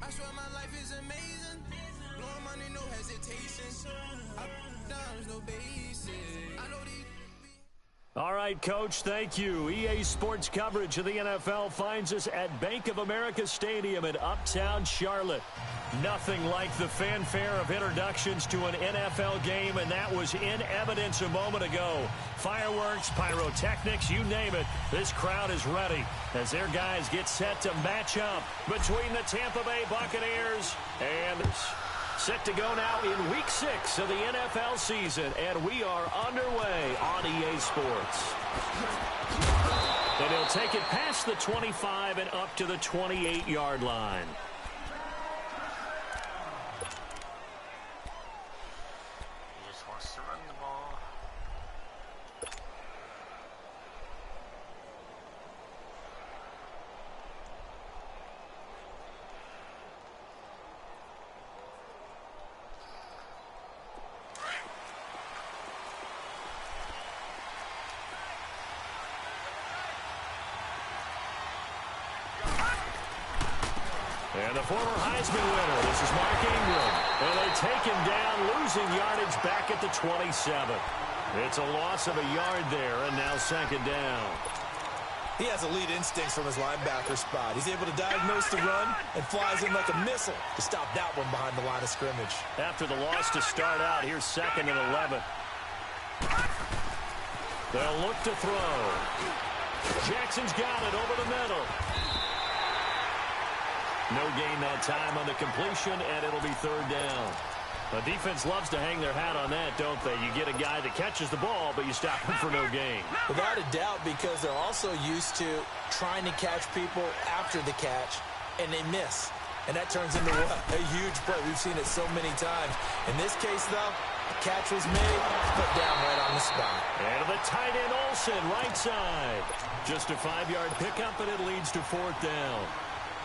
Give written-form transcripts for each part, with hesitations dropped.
I swear my life is amazing. Blowing money, no hesitation. There's no basic. I know these. All right, Coach, thank you. EA Sports coverage of the NFL finds us at Bank of America Stadium in Uptown Charlotte. Nothing like the fanfare of introductions to an NFL game, and that was in evidence a moment ago. Fireworks, pyrotechnics, you name it. This crowd is ready as their guys get set to match up between the Tampa Bay Buccaneers and set to go now in Week 6 of the NFL season, and we are underway on EA Sports. And he'll take it past the 25 and up to the 28-yard line. He just wants to run the ball. And the former Heisman winner, this is Mark Ingram. And they take him down, losing yardage back at the 27. It's a loss of a yard there, and now second down. He has elite instincts from his linebacker spot. He's able to diagnose the run and flies in like a missile to stop that one behind the line of scrimmage. After the loss to start out, here's second and 11. They'll look to throw. Jackson's got it over the middle. No gain that time on the completion, and it'll be third down. The defense loves to hang their hat on that, don't they? You get a guy that catches the ball, but you stop him for no gain. Without a doubt, because they're also used to trying to catch people after the catch, and they miss. And that turns into what? A huge play. We've seen it so many times. In this case, though, the catch was made, put down right on the spot. And the tight end Olsen, right side. Just a 5-yard pickup, and it leads to fourth down.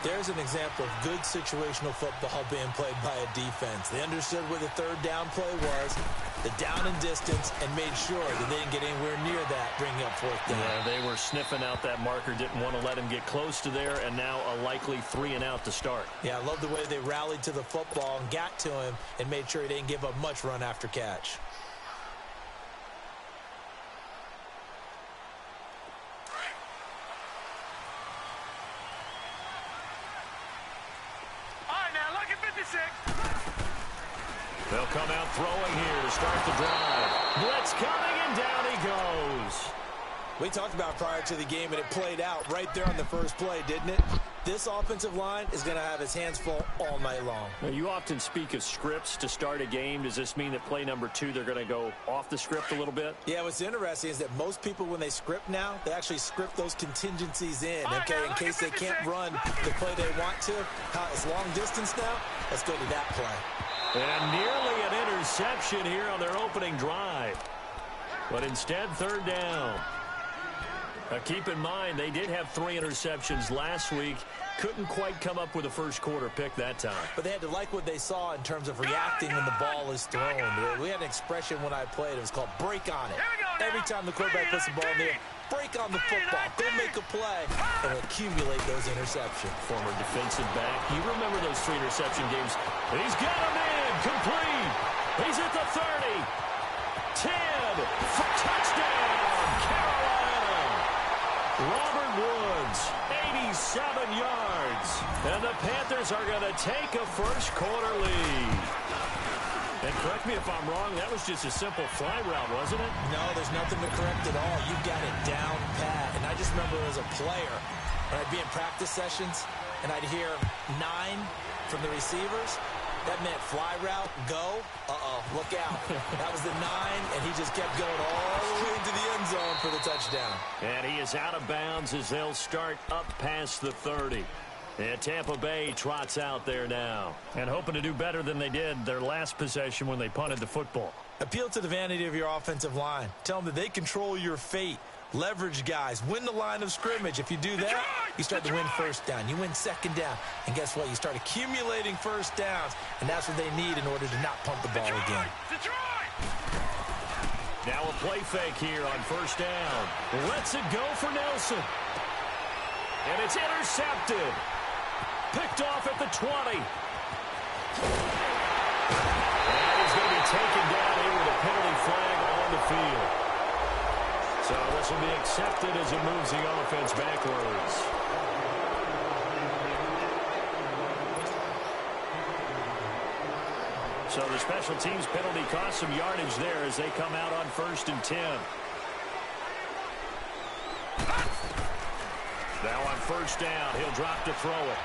There's an example of good situational football being played by a defense. They understood where the third down play was, the down and distance, and made sure that they didn't get anywhere near that, bringing up fourth down. Yeah, they were sniffing out that marker, didn't want to let him get close to there, and now a likely 3 and out to start. Yeah, I love the way they rallied to the football and got to him and made sure he didn't give up much run after catch. They'll come out throwing here to start the drive. Blitz coming, and down he goes. We talked about prior to the game, and it played out right there on the first play, didn't it? This offensive line is going to have his hands full all night long. Now, you often speak of scripts to start a game. Does this mean that play number 2, they're going to go off the script a little bit? Yeah, what's interesting is that most people, when they script now, they actually script those contingencies in, okay, in case they can't run the play they want to. It's long distance now. Let's go to that play. And nearly an interception here on their opening drive. But instead, third down. Now, keep in mind, they did have 3 interceptions last week. Couldn't quite come up with a first quarter pick that time. But they had to like what they saw in terms of reacting when the ball is thrown. We had an expression when I played. It was called break on it. Every time the quarterback puts the ball in there, break on the football. Go make a play and accumulate those interceptions. Former defensive back. You remember those 3 interception games. And he's got him in. Complete. He's at the 30. 10. Touchdown. Carolina. Robert Woods. 87 yards. And the Panthers are going to take a first quarter lead. And correct me if I'm wrong, that was just a simple fly route, wasn't it? No, there's nothing to correct at all. You got it down pat. And I just remember as a player, when I'd be in practice sessions, and I'd hear 9 from the receivers, that meant fly route, go, look out. That was the 9, and he just kept going all the way into the end zone for the touchdown. And he is out of bounds as they'll start up past the 30. And Tampa Bay trots out there now. And hoping to do better than they did their last possession when they punted the football. Appeal to the vanity of your offensive line. Tell them that they control your fate. Leverage guys. Win the line of scrimmage. If you do that, you start to win first down. You win second down. And guess what? You start accumulating first downs. And that's what they need in order to not punt the ball again. Now a play fake here on first down. Lets it go for Nelson. And it's intercepted. Picked off at the 20. And he's going to be taken down here with a penalty flag on the field. So this will be accepted as it moves the offense backwards. So the special teams penalty cost some yardage there as they come out on 1st and 10. Now on 1st down, he'll drop to throw it.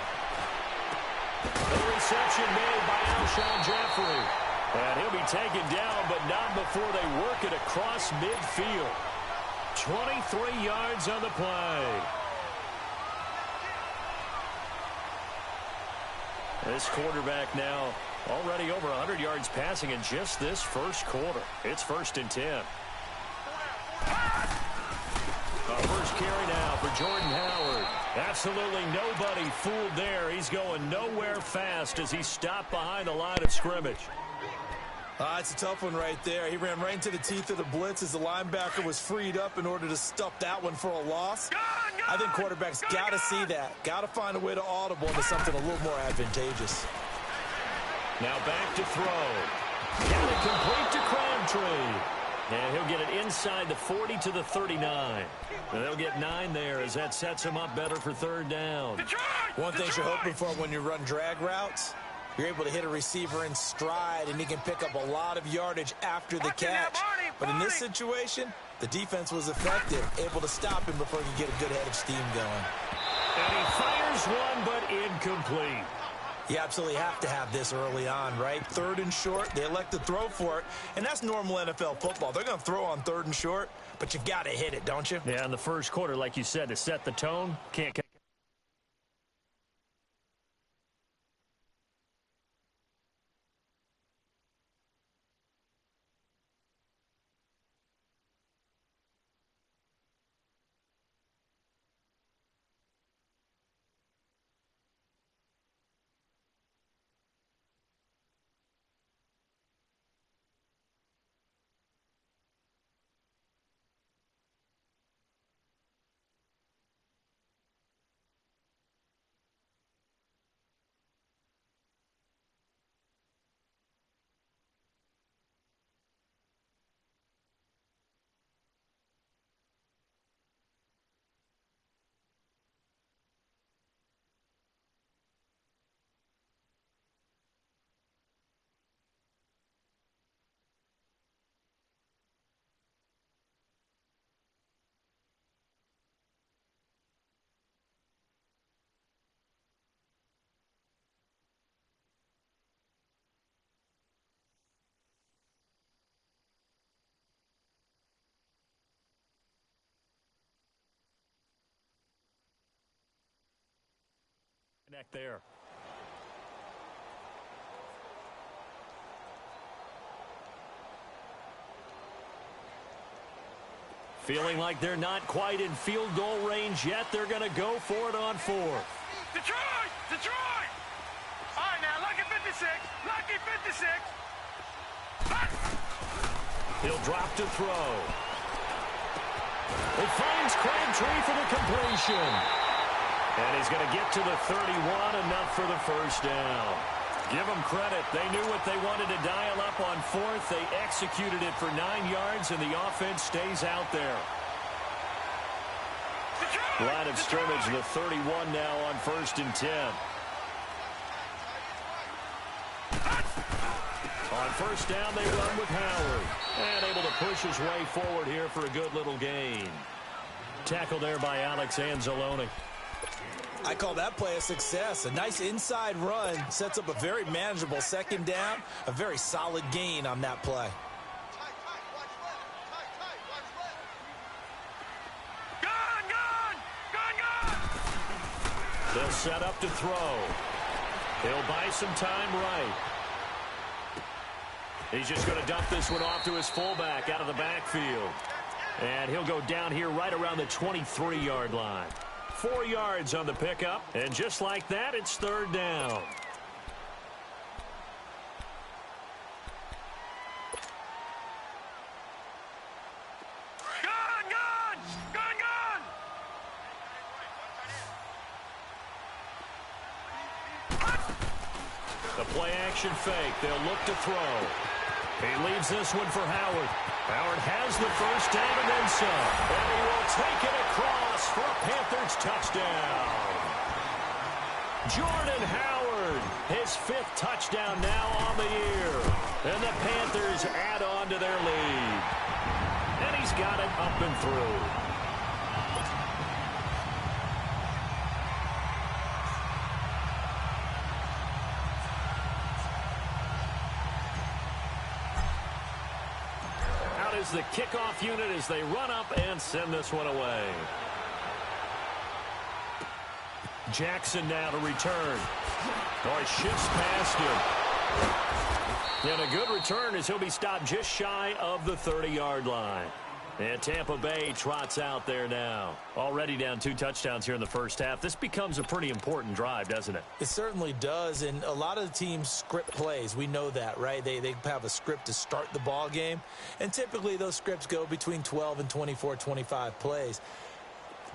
The reception made by Alshon Jeffrey. And he'll be taken down, but not before they work it across midfield. 23 yards on the play. This quarterback now already over 100 yards passing in just this first quarter. It's 1st and 10. First carry now for Jordan Howard. Absolutely nobody fooled there. He's going nowhere fast as he stopped behind the line of scrimmage. It's a tough one right there. He ran right into the teeth of the blitz as the linebacker was freed up in order to stuff that one for a loss. I think quarterbacks got to see that. Got to find a way to audible into something a little more advantageous. Now back to throw. Got it complete to Crabtree. And he'll get it inside the 40 to the 39. And they'll get 9 there as that sets him up better for 3rd down. One thing you're hoping for when you run drag routes, you're able to hit a receiver in stride, and he can pick up a lot of yardage after the catch. But in this situation, the defense was effective, able to stop him before he could get a good head of steam going. And he fires one, but incomplete. You absolutely have to have this early on, right? 3rd and short, they elect to throw for it, and that's normal NFL football. They're going to throw on 3rd and short, but you got to hit it, don't you? Yeah, in the first quarter, like you said, to set the tone, can't connect there. Feeling like they're not quite in field goal range yet. They're going to go for it on 4th. Detroit! Detroit! All right, now, lucky 56. Lucky 56. He'll drop to throw. It finds Crabtree for the completion. And he's going to get to the 31, enough for the 1st down. Give them credit. They knew what they wanted to dial up on 4th. They executed it for 9 yards, and the offense stays out there. Line of scrimmage, the 31 now on 1st and 10. On 1st down, they run with Howard. And able to push his way forward here for a good little gain. Tackled there by Alex Anzalone. I call that play a success. A nice inside run sets up a very manageable 2nd down, a very solid gain on that play. They'll set up to throw. He'll buy some time right. He's just going to dump this one off to his fullback out of the backfield. And he'll go down here right around the 23-yard line. 4 yards on the pickup, and just like that, it's 3rd down. Play-action fake. They'll look to throw. He leaves this one for Howard. Howard has the first down and then some. And he will take it across for a Panthers touchdown. Jordan Howard, his 5th touchdown now on the year. And the Panthers add on to their lead. And he's got it up and through. Out is the kickoff unit as they run up and send this one away. Jackson now to return. Oh, he shifts past him. And a good return as he'll be stopped just shy of the 30-yard line. And Tampa Bay trots out there now. Already down 2 touchdowns here in the first half. This becomes a pretty important drive, doesn't it? It certainly does, and a lot of the teams script plays. We know that, right? They have a script to start the ball game, and typically those scripts go between 12 and 24, 25 plays.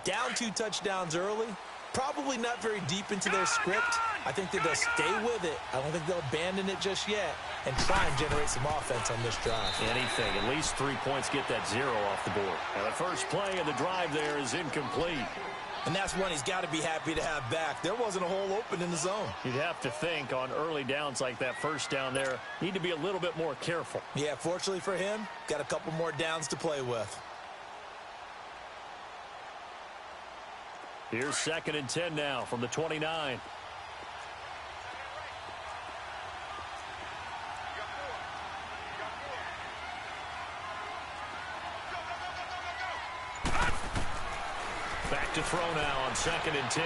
Down 2 touchdowns early, probably not very deep into their script. I think that they'll stay with it. I don't think they'll abandon it just yet and try and generate some offense on this drive. Anything. At least 3 points get that 0 off the board. Now the first play of the drive there is incomplete. And that's one he's got to be happy to have back. There wasn't a hole open in the zone. You'd have to think on early downs like that first down there, need to be a little bit more careful. Yeah, fortunately for him, got a couple more downs to play with. Here's 2nd and 10 now from the 29. Back to throw now on 2nd and 10.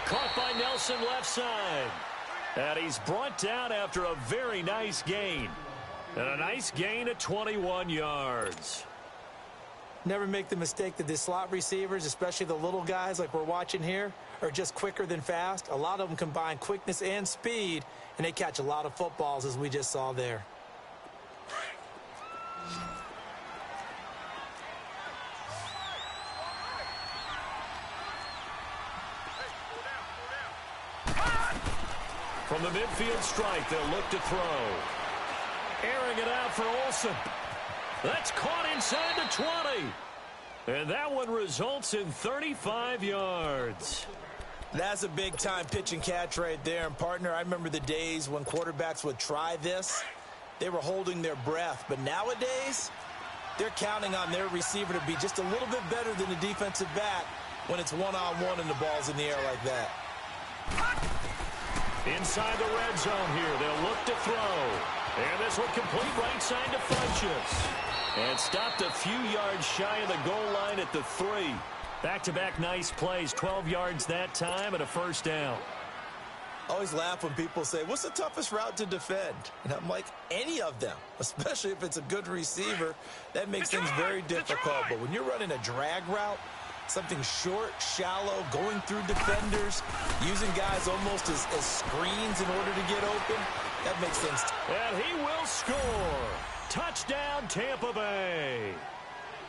Caught by Nelson left side. And he's brought down after a very nice gain. And a nice gain of 21 yards. Never make the mistake that the slot receivers, especially the little guys like we're watching here, are just quicker than fast. A lot of them combine quickness and speed, and they catch a lot of footballs, as we just saw there. From the midfield strike, they'll look to throw. Airing it out for Olsen. That's caught inside the 20. And that one results in 35 yards. That's a big-time pitch and catch right there. And, partner, I remember the days when quarterbacks would try this. They were holding their breath. But nowadays, they're counting on their receiver to be just a little bit better than the defensive back when it's one-on-one and the ball's in the air like that. Inside the red zone here, they'll look to throw. And this one complete right side to Funchess. And stopped a few yards shy of the goal line at the 3. Back-to-back nice plays, 12 yards that time and a first down. I always laugh when people say, what's the toughest route to defend? And I'm like, any of them, especially if it's a good receiver. That makes things very difficult. But when you're running a drag route, something short, shallow, going through defenders, using guys almost as screens in order to get open, that makes things and he will score. Touchdown, Tampa Bay.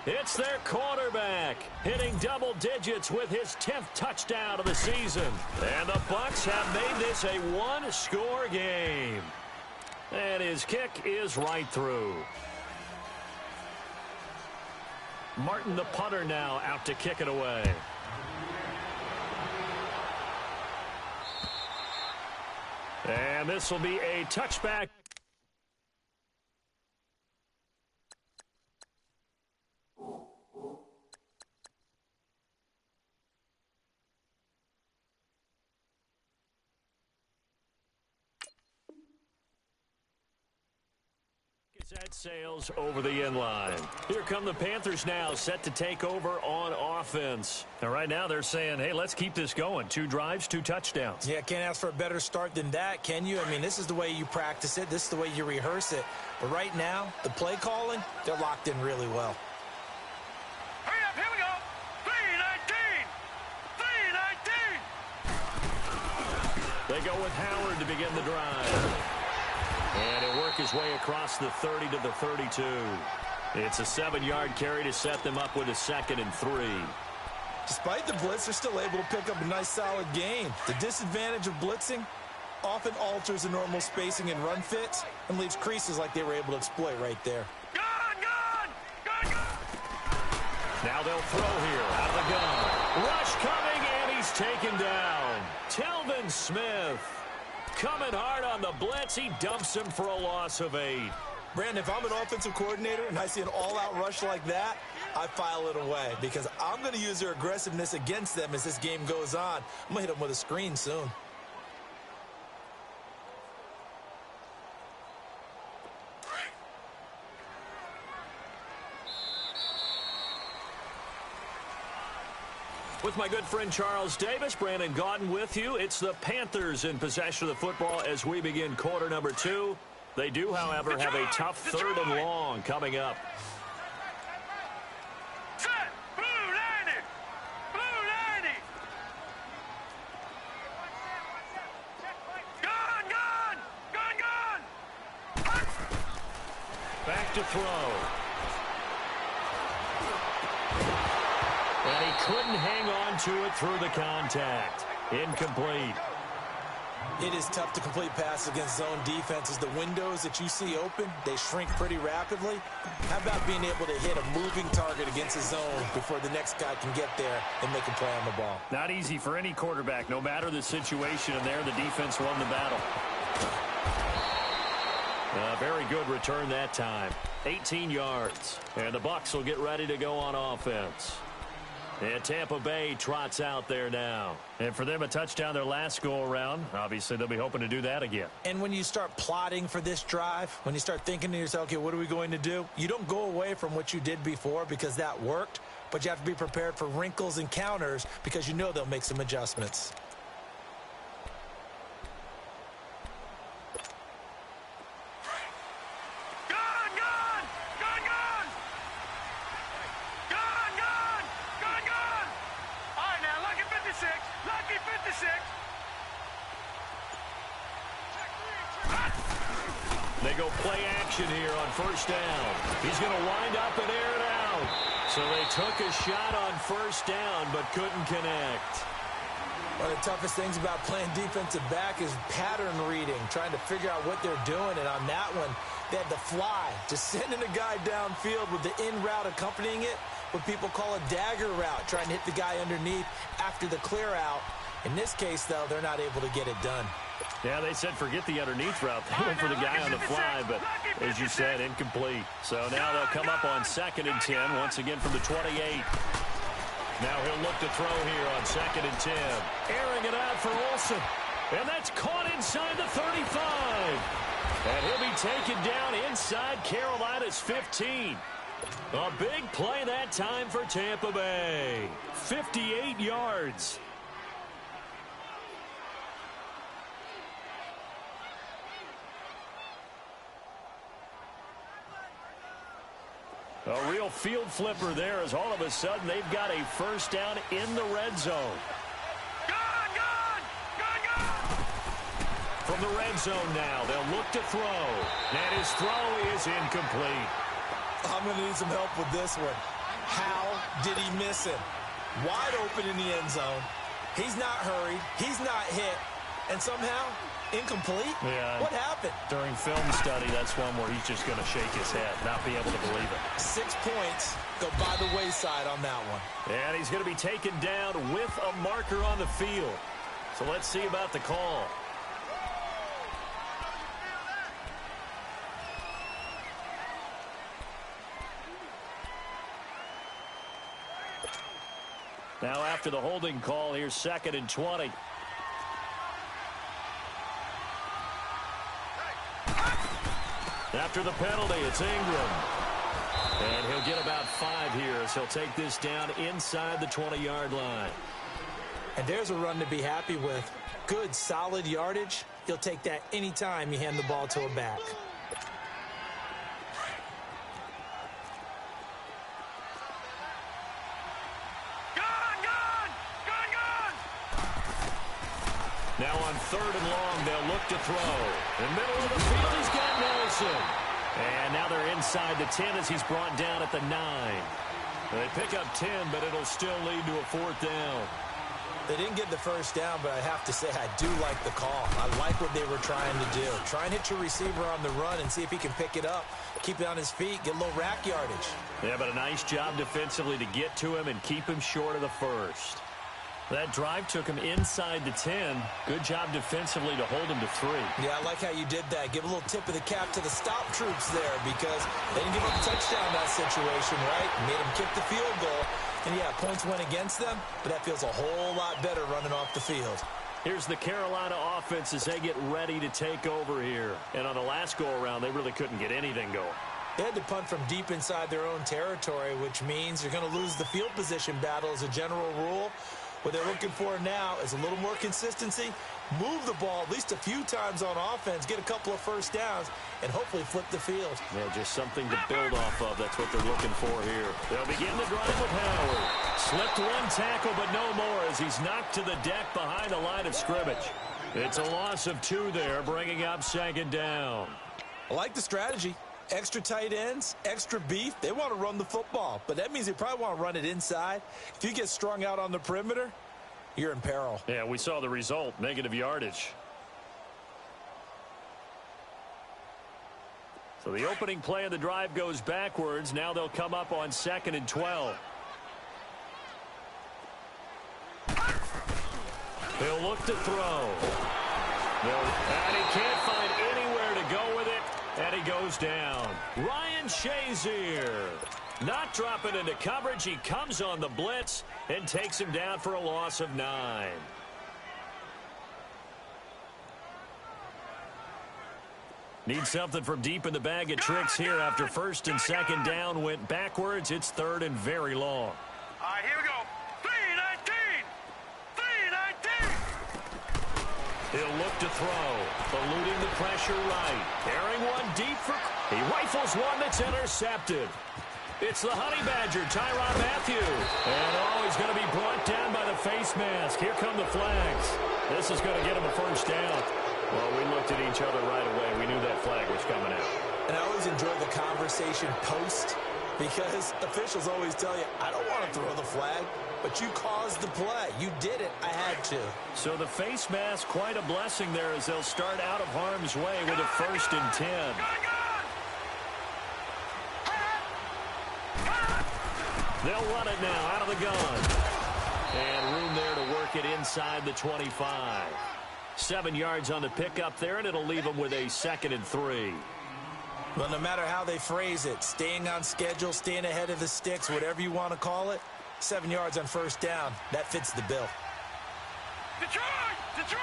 It's their quarterback hitting double digits with his 10th touchdown of the season. And the Bucs have made this a one-score game. And his kick is right through. Martin, the punter, now out to kick it away. And this will be a touchback. Set sails over the end line. Here come the Panthers now, set to take over on offense. And right now they're saying, hey, let's keep this going. 2 drives, 2 touchdowns. Yeah, can't ask for a better start than that, can you? I mean, this is the way you practice it. This is the way you rehearse it. But right now, the play calling, they're locked in really well. Hurry up, here we go. 3-19. 3-19. They go with Howard to begin the drive. And he'll work his way across the 30 to the 32. It's a 7-yard carry to set them up with a 2nd and 3. Despite the blitz, they're still able to pick up a nice solid gain. The disadvantage of blitzing, often alters the normal spacing and run fits and leaves creases like they were able to exploit right there. Now they'll throw here out of the gun. Rush coming, and he's taken down. Telvin Smith coming hard on the blitz. He dumps him for a loss of 8. Brandon, if I'm an offensive coordinator and I see an all-out rush like that, I file it away because I'm going to use their aggressiveness against them as this game goes on. I'm going to hit them with a screen soon. With my good friend Charles Davis, Brandon Gaudin with you. It's the Panthers in possession of the football as we begin quarter number 2. They do, however, have a tough third and long coming up. Set! Blue landing! Blue landing! Gun! Back to throw. And he couldn't hang on to it through the contact. Incomplete. It is tough to complete passes against zone defenses. The windows that you see open, they shrink pretty rapidly. How about being able to hit a moving target against a zone before the next guy can get there and make a play on the ball? Not easy for any quarterback, no matter the situation. And there, the defense won the battle. Very good return that time. 18 yards. And the Bucs will get ready to go on offense. And Tampa Bay trots out there now. And for them, a touchdown their last go-around. Obviously, they'll be hoping to do that again. And when you start plotting for this drive, when you start thinking to yourself, okay, what are we going to do? You don't go away from what you did before because that worked, but you have to be prepared for wrinkles and counters because you know they'll make some adjustments. They go play action here on first down. He's going to wind up and air it out. So they took a shot on first down but couldn't connect. One of the toughest things about playing defensive back is pattern reading, trying to figure out what they're doing. And on that one, they had the fly, just sending a guy downfield with the in route accompanying it, what people call a dagger route, trying to hit the guy underneath after the clear out. In this case, though, they're not able to get it done. Yeah, they said forget the underneath route. They went for the guy on the fly, but as you said, incomplete. So now they'll come up on 2nd and 10, once again from the 28. Now he'll look to throw here on 2nd and 10. Airing it out for Olsen. And that's caught inside the 35. And he'll be taken down inside Carolina's 15. A big play that time for Tampa Bay. 58 yards. A real field flipper there as all of a sudden they've got a first down in the red zone. From the red zone now, they'll look to throw. And his throw is incomplete. I'm going to need some help with this one. How did he miss him? Wide open in the end zone. He's not hurried. He's not hit. And somehow, incomplete? Yeah. What happened? During film study, that's one where he's just going to shake his head, not be able to believe it. 6 points go by the wayside on that one. And he's going to be taken down with a marker on the field. So let's see about the call. Now after the holding call, here's 2nd and 20. After the penalty, it's Ingram. And he'll get about 5 here as he'll take this down inside the 20-yard line. And there's a run to be happy with. Good, solid yardage. You'll take that anytime you hand the ball to a back. Now on 3rd and long, they'll look to throw. In the middle of the field, he's got Nelson. And now they're inside the 10 as he's brought down at the 9. They pick up 10, but it'll still lead to a 4th down. They didn't get the first down, but I have to say I do like the call. I like what they were trying to do. Try and hit your receiver on the run and see if he can pick it up. Keep it on his feet, get a little rack yardage. Yeah, but a nice job defensively to get to him and keep him short of the first. That drive took him inside the 10. Good job defensively to hold him to 3. Yeah, I like how you did that. Give a little tip of the cap to the stop troops there because they didn't give up a touchdown in that situation, right? Made them kick the field goal. And, yeah, points went against them, but that feels a whole lot better running off the field. Here's the Carolina offense as they get ready to take over here. And on the last go-around, they really couldn't get anything going. They had to punt from deep inside their own territory, which means you're going to lose the field position battle as a general rule. What they're looking for now is a little more consistency, move the ball at least a few times on offense, get a couple of first downs, and hopefully flip the field. Yeah, just something to build off of. That's what they're looking for here. They'll begin the drive with Howard. Slipped one tackle, but no more as he's knocked to the deck behind the line of scrimmage. It's a loss of 2 there, bringing up 2nd down. I like the strategy. Extra tight ends, extra beef. They want to run the football, but that means they probably want to run it inside. If you get strung out on the perimeter, you're in peril. Yeah, we saw the result, negative yardage. So the opening play of the drive goes backwards. Now they'll come up on 2nd and 12. He'll look to throw. And he can't find anywhere to go with it. And he goes down. Ryan Shazier not dropping into coverage. He comes on the blitz and takes him down for a loss of 9. Need something from deep in the bag of tricks here after 1st and 2nd down went backwards. It's 3rd and very long. All right, here we go. 3-19. 3-19. He'll look to throw, eluding the pressure right. Carrying one deep for... He rifles one that's intercepted. It's the Honey Badger, Tyrann Mathieu. And, he's going to be brought down by the face mask. Here come the flags. This is going to get him a first down. Well, we looked at each other right away. We knew that flag was coming out. And I always enjoy the conversation post because officials always tell you, I don't want to throw the flag. But you caused the play. You did it. I had to. So the face mask, quite a blessing there as they'll start out of harm's way with a 1st and 10. They'll run it now out of the gun. And room there to work it inside the 25. 7 yards on the pickup there, and it'll leave them with a 2nd and 3. Well, no matter how they phrase it, staying on schedule, staying ahead of the sticks, whatever you want to call it, 7 yards on 1st down. That fits the bill. Detroit! Detroit!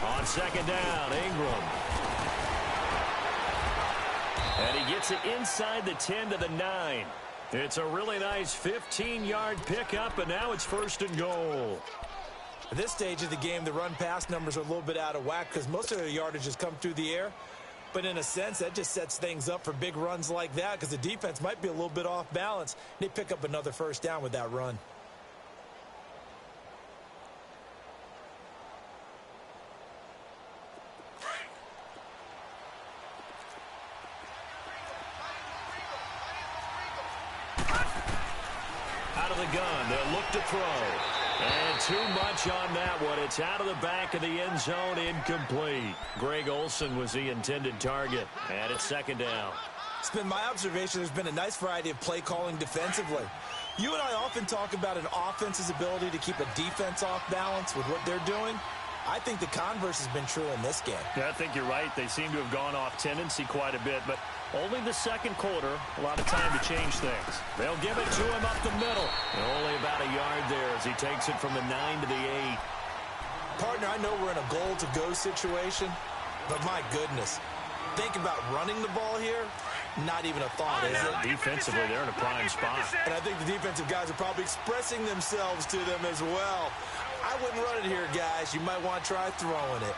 On 2nd down, Ingram. And he gets it inside the 10 to the 9. It's a really nice 15-yard pickup, and now it's 1st and goal. At this stage of the game, the run-pass numbers are a little bit out of whack because most of their yardage has come through the air. But in a sense, that just sets things up for big runs like that because the defense might be a little bit off balance. They pick up another 1st down with that run. Out of the gun, they'll look to throw. And too much on that one. It's out of the back of the end zone, incomplete. Greg Olsen was the intended target, and it's 2nd down. It's been my observation there's been a nice variety of play calling defensively. You and I often talk about an offense's ability to keep a defense off balance with what they're doing. I think the converse has been true in this game. Yeah, I think you're right. They seem to have gone off tendency quite a bit, but only the 2nd quarter, a lot of time to change things. They'll give it to him up the middle. And only about a yard there as he takes it from the 9 to the 8. Partner, I know we're in a goal-to-go situation, but my goodness, think about running the ball here. Not even a thought, is it? Defensively, they're in a prime spot. And I think the defensive guys are probably expressing themselves to them as well. I wouldn't run it here, guys. You might want to try throwing it.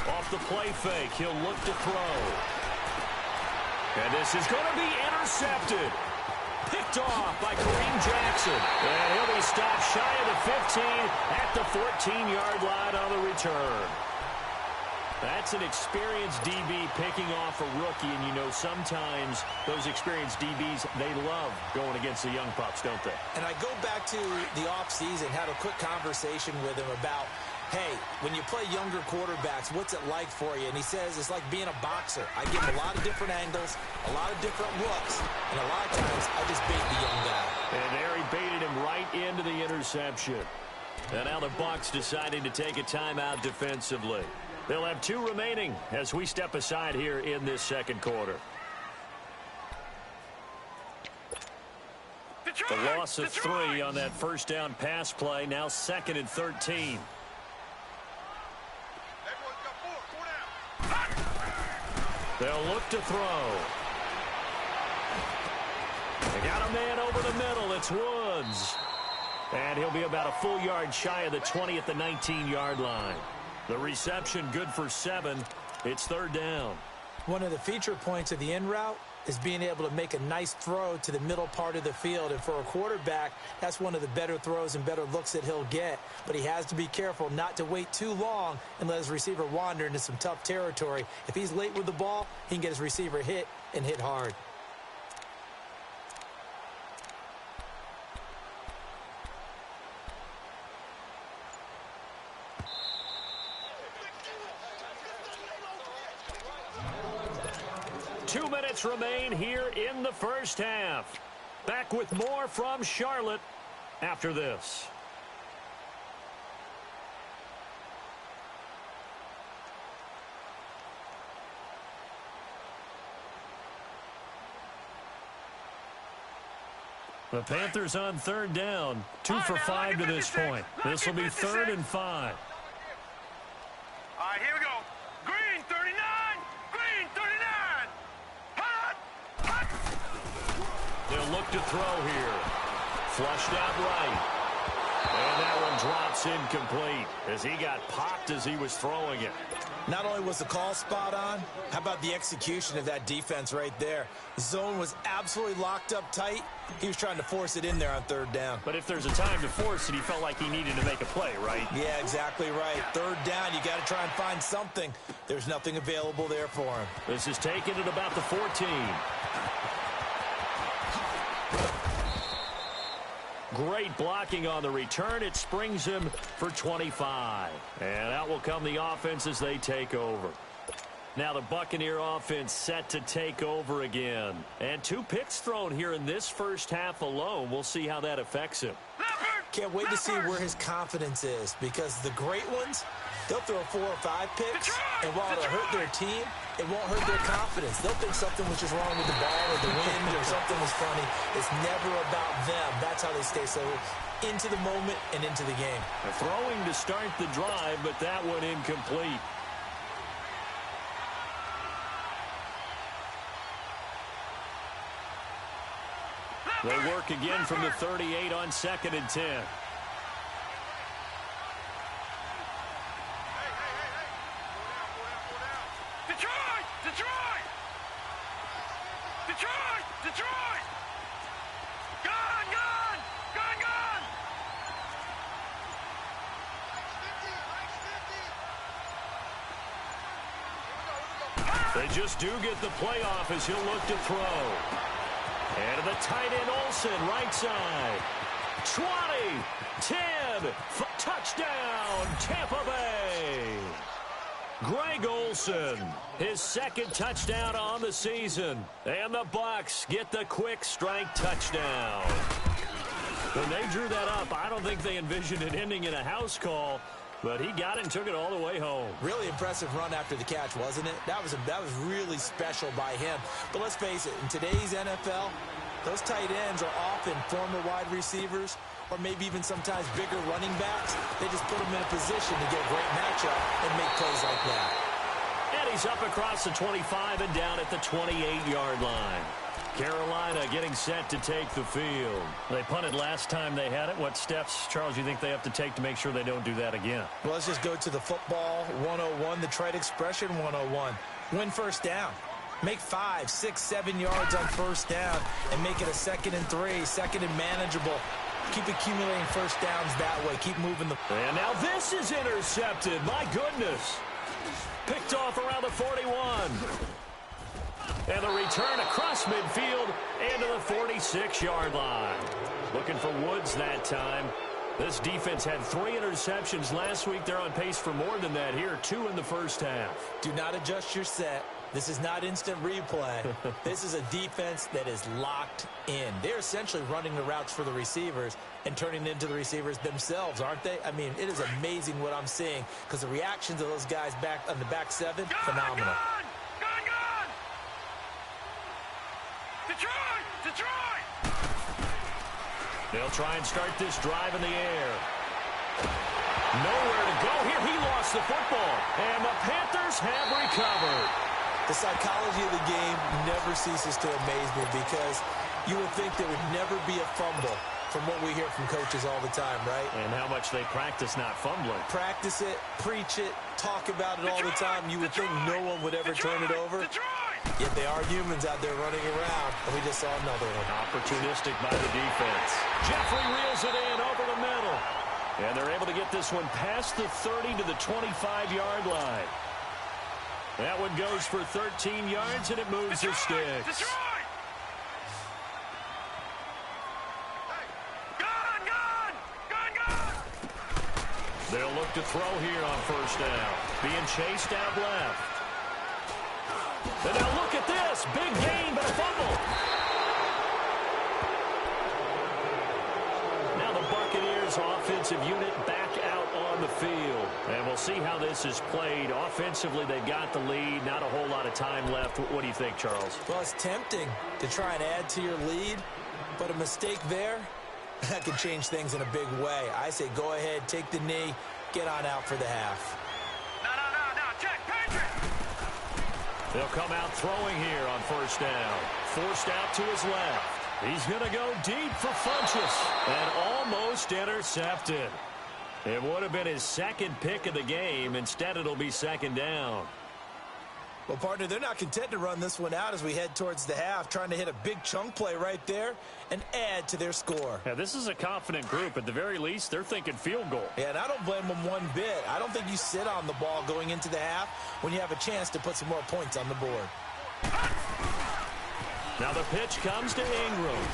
Off the play fake, he'll look to throw. And this is going to be intercepted. Picked off by Kareem Jackson. And he'll be stopped shy of the 15 at the 14-yard line on the return. That's an experienced DB picking off a rookie, and you know sometimes those experienced DBs, they love going against the young pups, don't they? And I go back to the offseason, had a quick conversation with him about, hey, when you play younger quarterbacks, what's it like for you? And he says it's like being a boxer. I give him a lot of different angles, a lot of different looks, and a lot of times I just bait the young guy. And there he baited him right into the interception. And now the Bucs deciding to take a timeout defensively. They'll have 2 remaining as we step aside here in this second quarter. The loss of 3 on that first down pass play. Now 2nd and 13. They'll look to throw. They got a man over the middle. It's Woods. And he'll be about a full yard shy of the 20 at the 19-yard line. The reception good for 7. It's 3rd down. One of the feature points of the in route is being able to make a nice throw to the middle part of the field. And for a quarterback, that's one of the better throws and better looks that he'll get. But he has to be careful not to wait too long and let his receiver wander into some tough territory. If he's late with the ball, he can get his receiver hit and hit hard. Remain here in the first half. Back with more from Charlotte after this. The Panthers on 3rd down. 2 for 5 to this point. This will be 3rd and 5. All right, here we go. Green 39. Green 39. They'll look to throw here. Flushed out right. And that one drops incomplete as he got popped as he was throwing it. Not only was the call spot on, how about the execution of that defense right there? The zone was absolutely locked up tight. He was trying to force it in there on 3rd down. But if there's a time to force it, he felt like he needed to make a play, right? Yeah, exactly right. 3rd down, you got to try and find something. There's nothing available there for him. This is taken at about the 14. Great blocking on the return. It springs him for 25. And out will come the offense as they take over. Now the Buccaneer offense set to take over again. And 2 picks thrown here in this first half alone. We'll see how that affects him. Can't wait to see where his confidence is, because the great ones, they'll throw 4 or 5 picks, and while it'll hurt their team, it won't hurt their confidence. They'll think something was just wrong with the ball or the wind or something was funny. It's never about them. That's how they stay so into the moment and into the game. Throwing to start the drive, but that one incomplete. They work again from the 38 on 2nd and 10. Detroit! Detroit! Detroit! Detroit! Gone! Gone! Gone! Gone! They just do get the playoff as he'll look to throw. And the tight end Olsen, right side. 20, 10, touchdown, Tampa Bay. Greg Olsen, his 2nd touchdown on the season. And the Bucs get the quick strike touchdown. When they drew that up, I don't think they envisioned it ending in a house call. But he got it and took it all the way home. Really impressive run after the catch, wasn't it? That was really special by him. But let's face it, in today's NFL, those tight ends are often former wide receivers or maybe even sometimes bigger running backs. They just put them in a position to get a great matchup and make plays like that. And he's up across the 25 and down at the 28-yard line. Carolina getting set to take the field. They punted last time they had it. What steps, Charles, you think they have to take to make sure they don't do that again? Well, let's just go to the football 101, the trite expression 101. Win first down. Make 5, 6, 7 yards on first down and make it a 2nd and 3, 2nd and manageable. Keep accumulating first downs that way. Keep moving the... And now this is intercepted. My goodness. Picked off around the 41. And the return across midfield and to the 46-yard line. Looking for Woods that time. This defense had 3 interceptions last week. They're on pace for more than that here. 2 in the first half. Do not adjust your set. This is not instant replay. This is a defense that is locked in. They're essentially running the routes for the receivers and turning it into the receivers themselves, aren't they? I mean, it is amazing what I'm seeing because the reactions of those guys back on the back 7, phenomenal. Gone! Detroit! Detroit! They'll try and start this drive in the air. Nowhere to go here. He lost the football. And the Panthers have recovered. The psychology of the game never ceases to amaze me because you would think there would never be a fumble from what we hear from coaches all the time, right? And how much they practice not fumbling. Practice it, preach it, talk about it all the time. You would think no one would ever turn it over. Yet they are humans out there running around, and we just saw another one. Opportunistic by the defense. Jeffrey reels it in over the middle. And they're able to get this one past the 30 to the 25-yard line. That one goes for 13 yards, and it moves the sticks. They'll look to throw here on first down. Being chased out left. And now look at this. Big gain, but a fumble. Now the Buccaneers offensive unit back out on the field. And we'll see how this is played. Offensively, they've got the lead. Not a whole lot of time left. What do you think, Charles? Well, it's tempting to try and add to your lead, but a mistake there, that could change things in a big way. I say go ahead, take the knee, get on out for the half. No, check, Patrick! They'll come out throwing here on first down. Forced out to his left. He's going to go deep for Funchess. And almost intercepted. It would have been his second pick of the game. Instead, it'll be second down. Well, partner, they're not content to run this one out as we head towards the half, trying to hit a big chunk play right there and add to their score. Yeah, this is a confident group. At the very least, they're thinking field goal. Yeah, and I don't blame them one bit. I don't think you sit on the ball going into the half when you have a chance to put some more points on the board. Now the pitch comes to Ingram.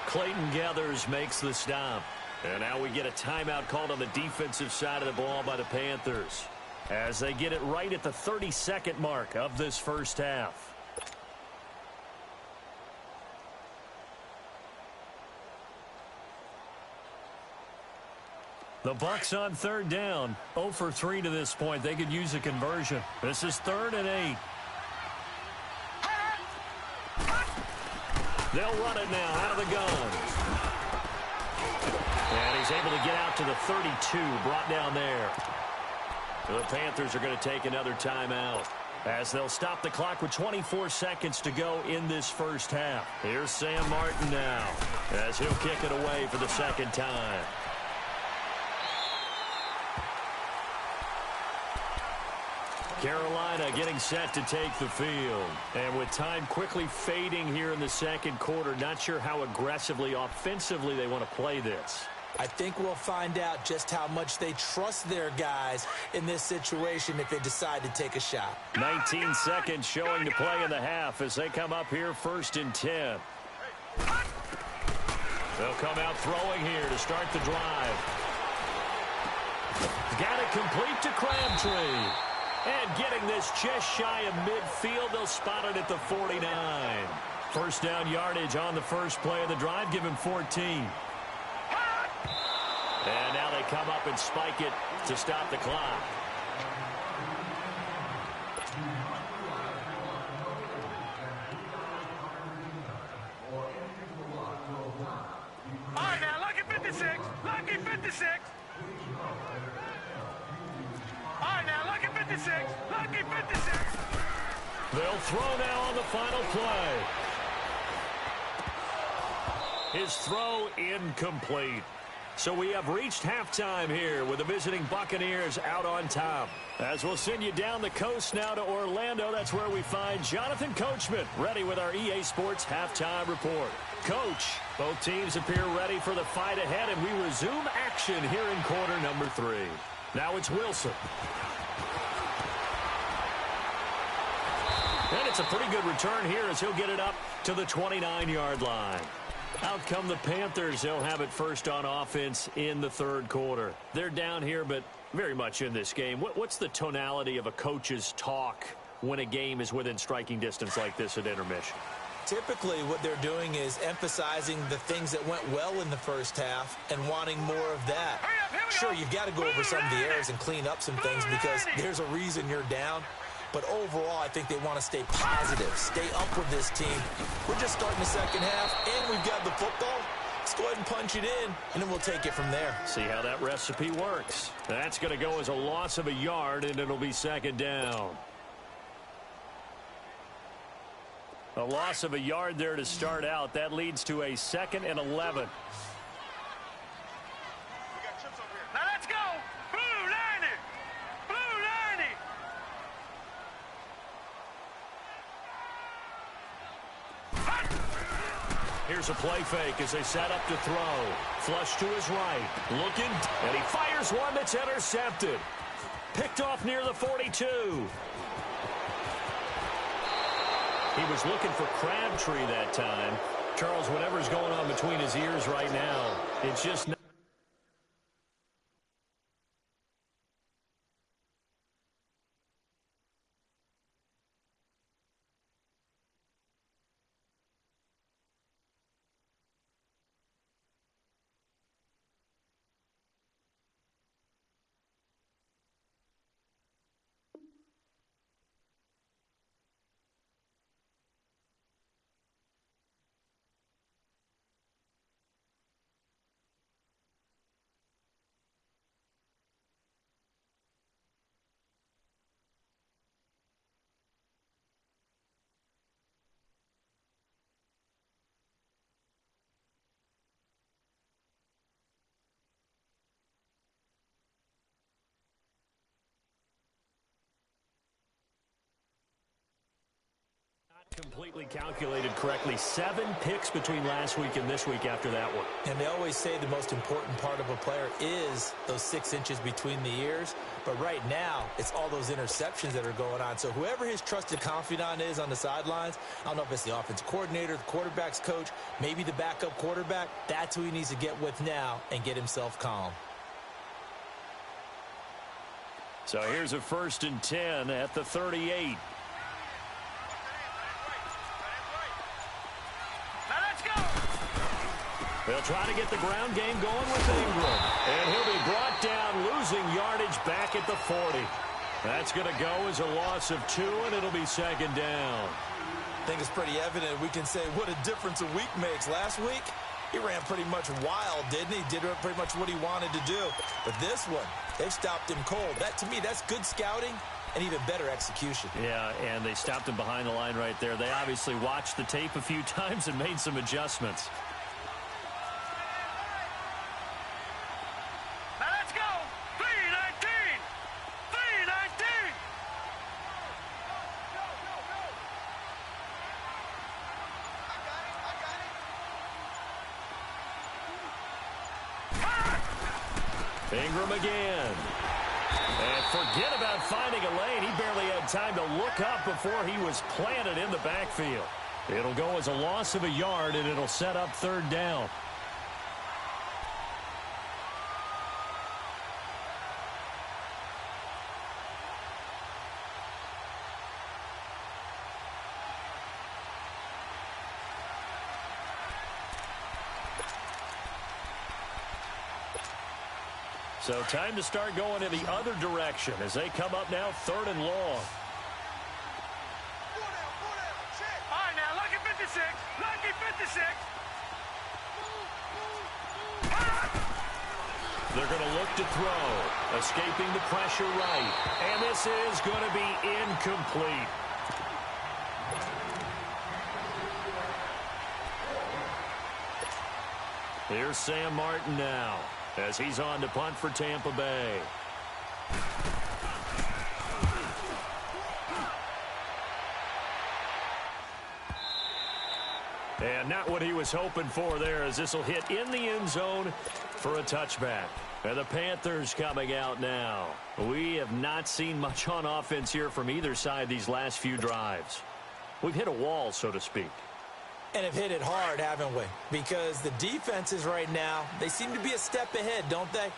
Clayton Gathers makes the stop. And now we get a timeout called on the defensive side of the ball by the Panthers, as they get it right at the 30-second mark of this first half. The Bucs on third down, 0 for 3 to this point. They could use a conversion. This is 3rd and 8. They'll run it now out of the gun. And he's able to get out to the 32, brought down there. The Panthers are going to take another timeout as they'll stop the clock with 24 seconds to go in this first half. Here's Sam Martin now as he'll kick it away for the second time. Carolina getting set to take the field. And with time quickly fading here in the second quarter, not sure how aggressively, offensively they want to play this. I think we'll find out just how much they trust their guys in this situation if they decide to take a shot. 19 seconds showing to play in the half as they come up here 1st and 10. They'll come out throwing here to start the drive. Got it complete to Crabtree. And getting this just shy of midfield, they'll spot it at the 49. First down yardage on the first play of the drive, give him 14. And now they come up and spike it to stop the clock. All right, now, lucky 56. Lucky 56. All right, now, lucky 56. Lucky 56. They'll throw now on the final play. His throw incomplete. So we have reached halftime here with the visiting Buccaneers out on top. As we'll send you down the coast now to Orlando, that's where we find Jonathan Coachman ready with our EA Sports halftime report. Coach, both teams appear ready for the fight ahead, and we resume action here in quarter number 3. Now it's Wilson. And it's a pretty good return here as he'll get it up to the 29-yard line. Out come the Panthers. They'll have it first on offense in the third quarter. They're down here, but very much in this game. What's the tonality of a coach's talk when a game is within striking distance like this at intermission? Typically, what they're doing is emphasizing the things that went well in the first half and wanting more of that. Sure, you've got to go over some of the errors and clean up some things because there's a reason you're down. But overall, I think they want to stay positive, stay up with this team. We're just starting the second half, and we've got the football. Let's go ahead and punch it in, and then we'll take it from there. See how that recipe works. That's going to go as a loss of a yard, and it'll be second down. A loss of a yard there to start out. That leads to a 2nd and 11. Now let's go! Blue 90! Blue 90! Here's a play fake as they set up to throw. Flush to his right. Looking, and he fires one that's intercepted. Picked off near the 42. He was looking for Crabtree that time. Charles, whatever's going on between his ears right now, it's just not. Completely calculated correctly. 7 picks between last week and this week after that one. And they always say the most important part of a player is those 6 inches between the ears. But right now, it's all those interceptions that are going on. So whoever his trusted confidant is on the sidelines, I don't know if it's the offensive coordinator, the quarterback's coach, maybe the backup quarterback, that's who he needs to get with now and get himself calm. So here's a 1st and 10 at the 38. They'll try to get the ground game going with Ingram. And he'll be brought down, losing yardage back at the 40. That's going to go as a loss of 2, and it'll be second down. I think it's pretty evident. We can say what a difference a week makes. Last week, he ran pretty much wild, didn't he? Did pretty much what he wanted to do. But this one, they've stopped him cold. That, to me, that's good scouting and even better execution. Yeah, and they stopped him behind the line right there. They obviously watched the tape a few times and made some adjustments. Ingram again. And forget about finding a lane. He barely had time to look up before he was planted in the backfield. It'll go as a loss of a yard, and it'll set up 3rd down. So time to start going in the other direction as they come up now 3rd and long. All right, now, lucky 56. Lucky 56. They're going to look to throw. Escaping the pressure right. And this is going to be incomplete. Here's Sam Martin now. as he's on to punt for Tampa Bay. And not what he was hoping for there, as this will hit in the end zone for a touchback. And the Panthers coming out now. We have not seen much on offense here from either side these last few drives. We've hit a wall, so to speak. And have hit it hard, haven't we? Because the defenses right now, they seem to be a step ahead, don't they?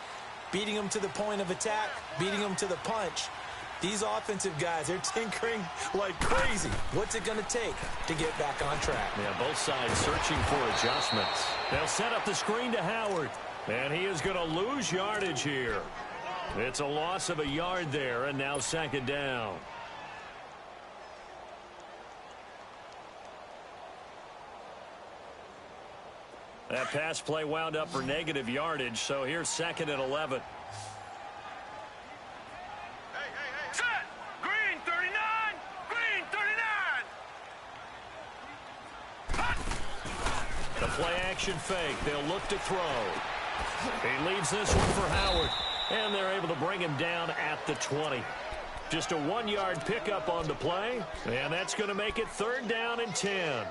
Beating them to the point of attack, beating them to the punch. These offensive guys, they're tinkering like crazy. What's it going to take to get back on track? Yeah, both sides searching for adjustments. They'll set up the screen to Howard. And he is going to lose yardage here. It's a loss of a yard there, and now second down. That pass play wound up for negative yardage, so here's second and 11. Set! Green 39! Green 39! The play action fake. They'll look to throw. He leaves this one for Howard, and they're able to bring him down at the 20. Just a 1-yard pickup on the play, and that's going to make it third down and 10.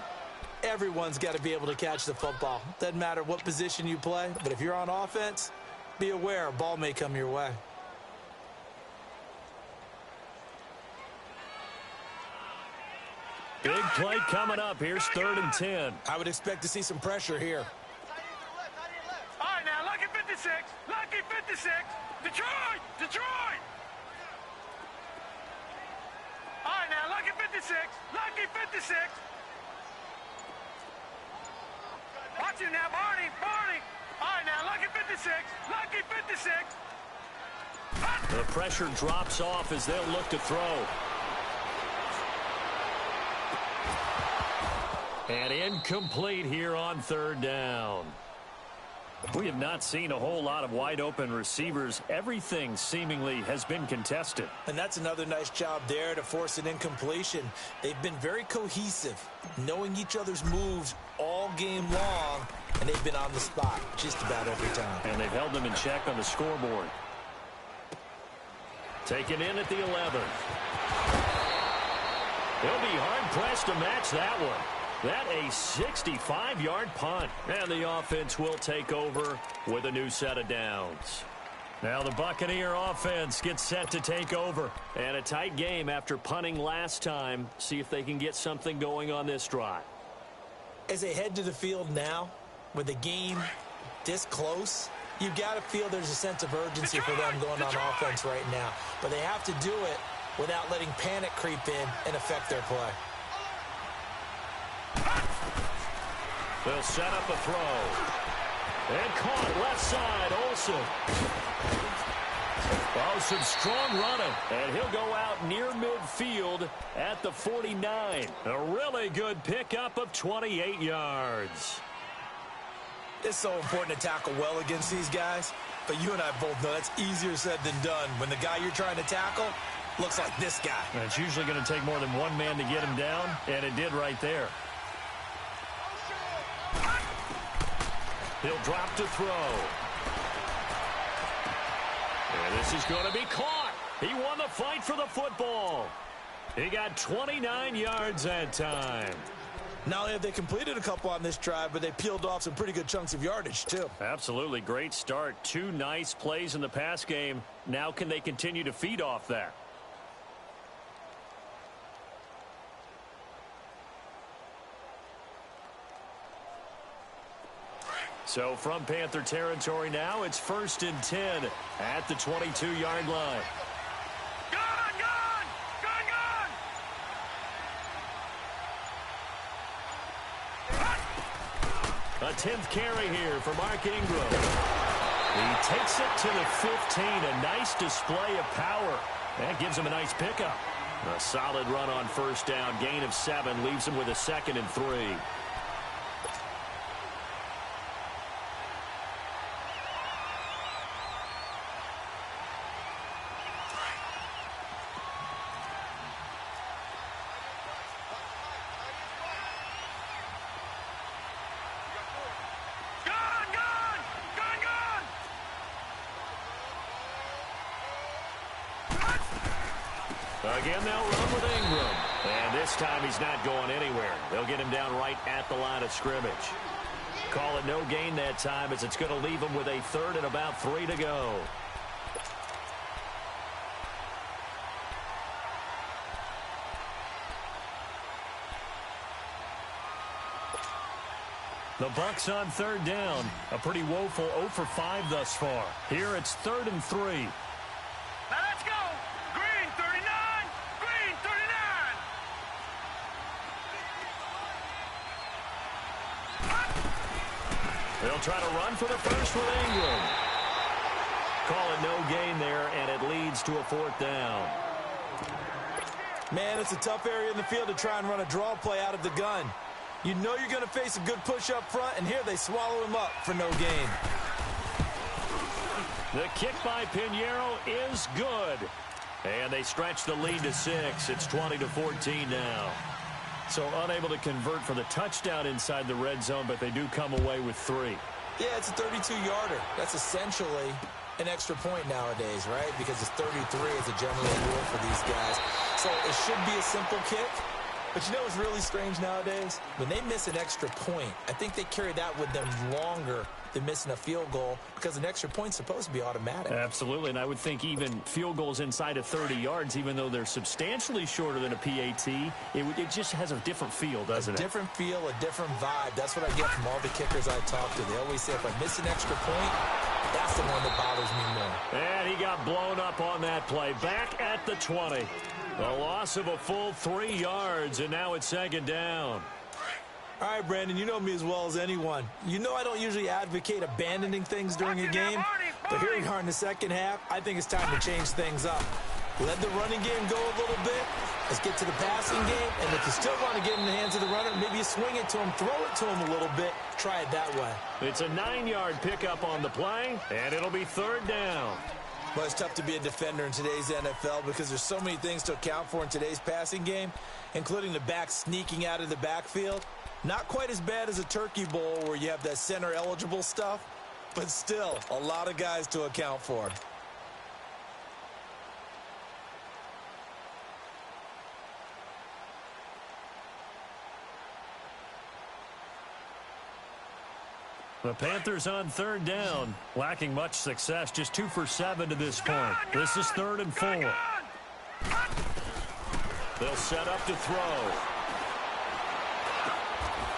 Everyone's got to be able to catch the football. Doesn't matter what position you play, but if you're on offense, be aware a ball may come your way. Big play coming up. Here's third and 10. I would expect to see some pressure here. All right, now, lucky 56. Lucky 56. Detroit! Detroit! All right, now, lucky 56. Lucky 56. Watch you now, Barney. Barney. All right, now, lucky 56. Lucky 56. The pressure drops off as they'll look to throw. And incomplete here on third down. We have not seen a whole lot of wide-open receivers. Everything seemingly has been contested. And that's another nice job there to force an incompletion. They've been very cohesive, knowing each other's moves all game long, and they've been on the spot just about every time. And they've held them in check on the scoreboard. Taken in at the 11. They'll be hard-pressed to match that one. That a 65-yard punt. And the offense will take over with a new set of downs. Now the Buccaneer offense gets set to take over. And a tight game after punting last time. See if they can get something going on this drive. As they head to the field now, with the game this close, you've got to feel there's a sense of urgency for them going on offense right now. But they have to do it without letting panic creep in and affect their play. They'll set up a throw. And caught left side, Olsen. Oh, some strong running. And he'll go out near midfield at the 49. A really good pickup of 28 yards. It's so important to tackle well against these guys. But you and I both know that's easier said than done when the guy you're trying to tackle looks like this guy. And it's usually going to take more than one man to get him down, and it did right there. He'll drop to throw. And this is going to be caught. He won the fight for the football. He got 29 yards that time. Not only have they completed a couple on this drive, but they peeled off some pretty good chunks of yardage, too. Absolutely. Great start. 2 nice plays in the pass game. Now can they continue to feed off that? So from Panther territory now, it's first and 10 at the 22-yard line. Gone! Gone! Gone! Gone! A 10th carry here for Mark Ingram. He takes it to the 15. A nice display of power. That gives him a nice pickup. A solid run on first down. Gain of 7 leaves him with a 2nd and 3. Again, they'll run with Ingram. And this time he's not going anywhere. They'll get him down right at the line of scrimmage. Call it no gain that time as it's going to leave him with a third and about 3 to go. The Bucs on third down. A pretty woeful 0 for 5 thus far. Here it's 3rd and 3. Now let's go. Green 39. Green 39. They'll try to run for the first with Ingram. Call it no gain there, and it leads to a 4th down. Man, it's a tough area in the field to try and run a draw play out of the gun. You know you're going to face a good push up front, and here they swallow him up for no gain. The kick by Pinheiro is good. And they stretch the lead to 6. It's 20-14 now. So unable to convert for the touchdown inside the red zone, but they do come away with 3. Yeah, it's a 32-yarder. That's essentially an extra point nowadays, right? Because it's 33 as a general rule for these guys. So it should be a simple kick. But you know what's really strange nowadays? When they miss an extra point, I think they carry that with them longer than missing a field goal because an extra point's supposed to be automatic. Absolutely, and I would think even field goals inside of 30 yards, even though they're substantially shorter than a PAT, it just has a different feel, doesn't it? A different feel, a different vibe. That's what I get from all the kickers I talk to. They always say if I miss an extra point, that's the one that bothers me more. And he got blown up on that play. Back at the 20. A loss of a full 3 yards, and now it's 2nd down. All right, Brandon, you know me as well as anyone. You know I don't usually advocate abandoning things during a game, but here we are in the second half. I think it's time to change things up. Let the running game go a little bit. Let's get to the passing game, and if you still want to get in the hands of the runner, maybe you swing it to him, throw it to him a little bit. Try it that way. It's a 9-yard pickup on the play, and it'll be 3rd down. Well, it's tough to be a defender in today's NFL because there's so many things to account for in today's passing game, including the back sneaking out of the backfield. Not quite as bad as a turkey bowl where you have that center-eligible stuff, but still a lot of guys to account for. The Panthers on 3rd down, lacking much success, just 2 for 7 to this point. This is 3rd and 4. They'll set up to throw.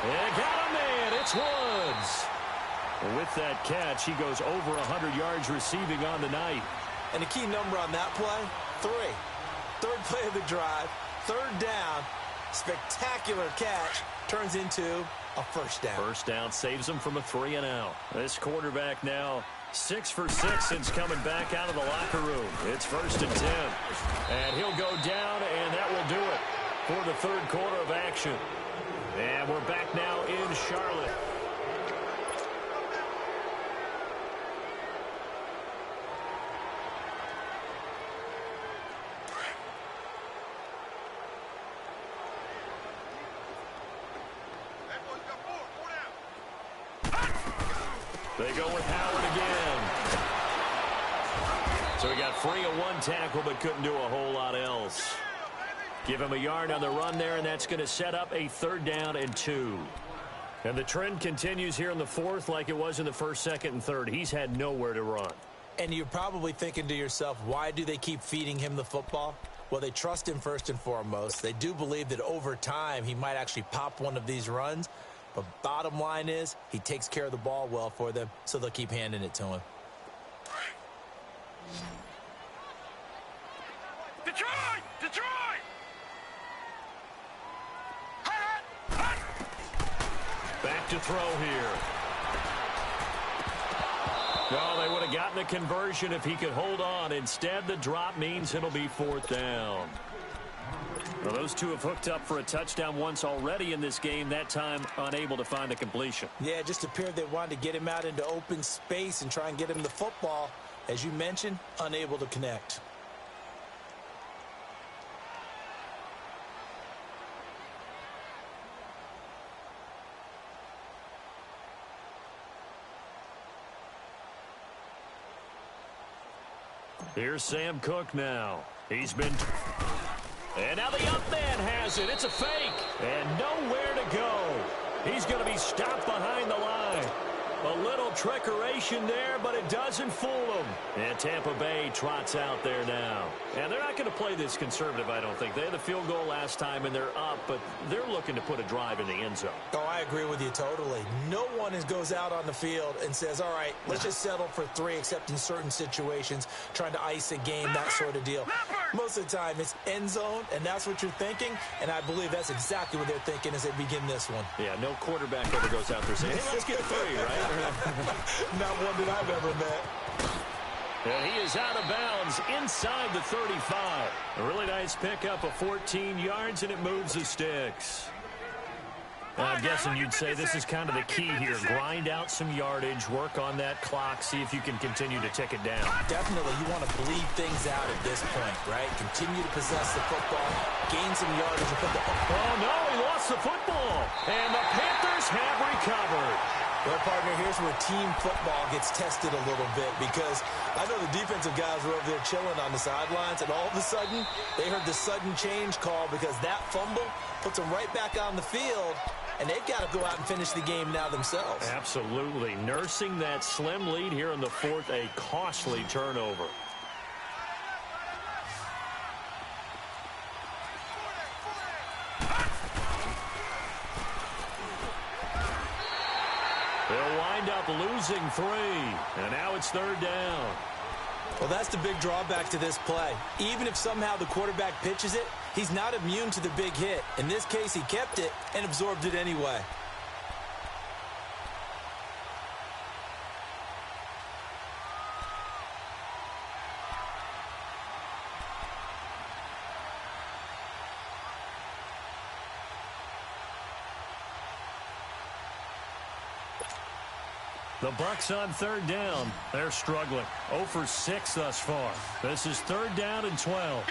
And got a man, it's Woods. With that catch, he goes over 100 yards receiving on the night. And the key number on that play, 3. 3rd play of the drive, 3rd down, spectacular catch, turns into a 1st down. 1st down saves him from a 3-and-out. This quarterback now 6 for 6 since coming back out of the locker room. It's 1st and 10. And he'll go down, and that will do it for the 3rd quarter of action. And we're back now in Charlotte. They go with Howard again. So he got free of 1 tackle but couldn't do a whole lot else. Give him a yard on the run there, and that's going to set up a 3rd down and 2. And the trend continues here in the 4th like it was in the 1st, 2nd, and 3rd. He's had nowhere to run. And you're probably thinking to yourself, why do they keep feeding him the football? Well, they trust him first and foremost. They do believe that over time he might actually pop one of these runs. But bottom line is, he takes care of the ball well for them, so they'll keep handing it to him. Detroit! Detroit! Back to throw here. No, they would have gotten the conversion if he could hold on. Instead, the drop means it'll be 4th down. Well, those two have hooked up for a touchdown once already in this game, that time unable to find a completion. Yeah, it just appeared they wanted to get him out into open space and try and get him the football. As you mentioned, unable to connect. Here's Sam Cook now. He's been And now the up man has it. It's a fake. And nowhere to go. He's going to be stopped behind the line. A little trickeration there, but it doesn't fool them. And Tampa Bay trots out there now. And they're not going to play this conservative, I don't think. They had the field goal last time, and they're up, but they're looking to put a drive in the end zone. Oh, I agree with you totally. No one goes out on the field and says, all right, let's just settle for 3, except in certain situations, trying to ice a game, that sort of deal. Most of the time, it's end zone, and that's what you're thinking, and I believe that's exactly what they're thinking as they begin this one. Yeah, no quarterback ever goes out there saying, hey, let's get 3, right? Not one that I've ever met. And he is out of bounds inside the 35. A really nice pickup of 14 yards, and it moves the sticks. I'm guessing you'd say this is kind of the key here. Grind out some yardage, work on that clock, see if you can continue to tick it down. Definitely, you want to bleed things out at this point, right? Continue to possess the football, gain some yardage, and put the... Oh, no, he lost the football. And the Panthers have recovered. Well, partner, here's where team football gets tested a little bit, because I know the defensive guys were over there chilling on the sidelines, and all of a sudden, they heard the sudden change call because that fumble puts them right back on the field, and they've got to go out and finish the game now themselves. Absolutely. Nursing that slim lead here in the fourth, a costly turnover. They'll wind up losing 3, and now it's 3rd down. Well, that's the big drawback to this play. Even if somehow the quarterback pitches it, he's not immune to the big hit. In this case, he kept it and absorbed it anyway. The Bucs on 3rd down. They're struggling. 0 for 6 thus far. This is 3rd down and 12.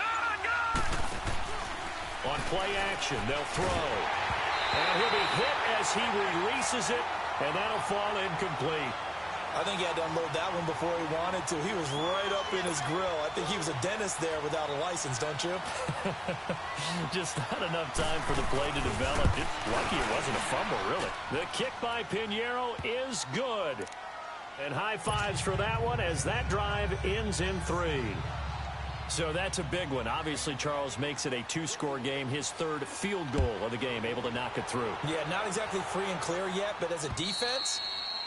On play action, they'll throw. And he'll be hit as he releases it, and that'll fall incomplete. I think he had to unload that one before he wanted to. He was right up in his grill. I think he was a dentist there without a license, don't you? Just not enough time for the play to develop. Lucky it wasn't a fumble, really. The kick by Pinheiro is good. And high fives for that one as that drive ends in 3. So that's a big one. Obviously, Charles makes it a 2-score game. His 3rd field goal of the game, able to knock it through. Yeah, not exactly free and clear yet, but as a defense,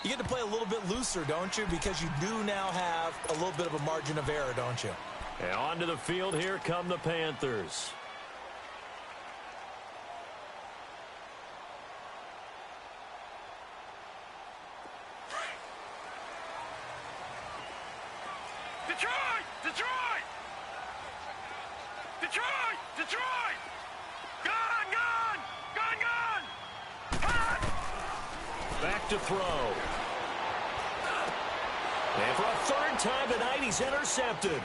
you get to play a little bit looser, don't you? Because you do now have a little bit of a margin of error, don't you? And onto the field, here come the Panthers. Detroit! Detroit! Detroit! Detroit! Gone! Gone! Gone! Gone! Hot! Back to throw. And for a 3rd time tonight, he's intercepted.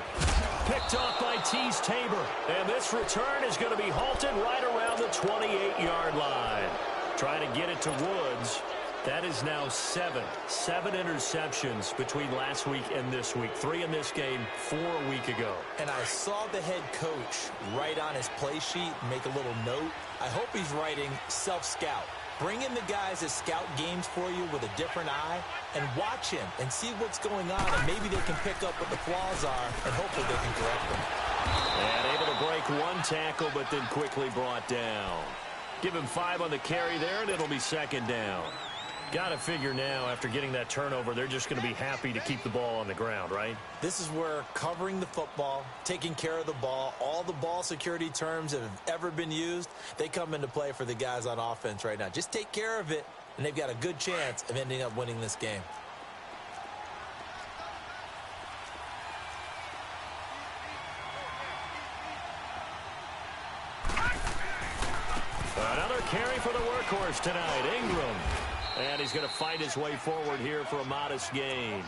Picked off by Tease Tabor. And this return is going to be halted right around the 28-yard line. Trying to get it to Woods. That is now 7 interceptions between last week and this week. 3 in this game, 4 a week ago. And I saw the head coach write on his play sheet, make a little note. I hope he's writing self-scout. Bring in the guys that scout games for you with a different eye and watch him and see what's going on, and maybe they can pick up what the flaws are, and hopefully they can correct them. And able to break 1 tackle, but then quickly brought down. Give him 5 on the carry there, and it'll be 2nd down. Got to figure now, after getting that turnover, they're just going to be happy to keep the ball on the ground, right? This is where covering the football, taking care of the ball, all the ball security terms that have ever been used, they come into play for the guys on offense right now. Just take care of it, and they've got a good chance of ending up winning this game. Another carry for the workhorse tonight, Ingram. And he's going to fight his way forward here for a modest gain.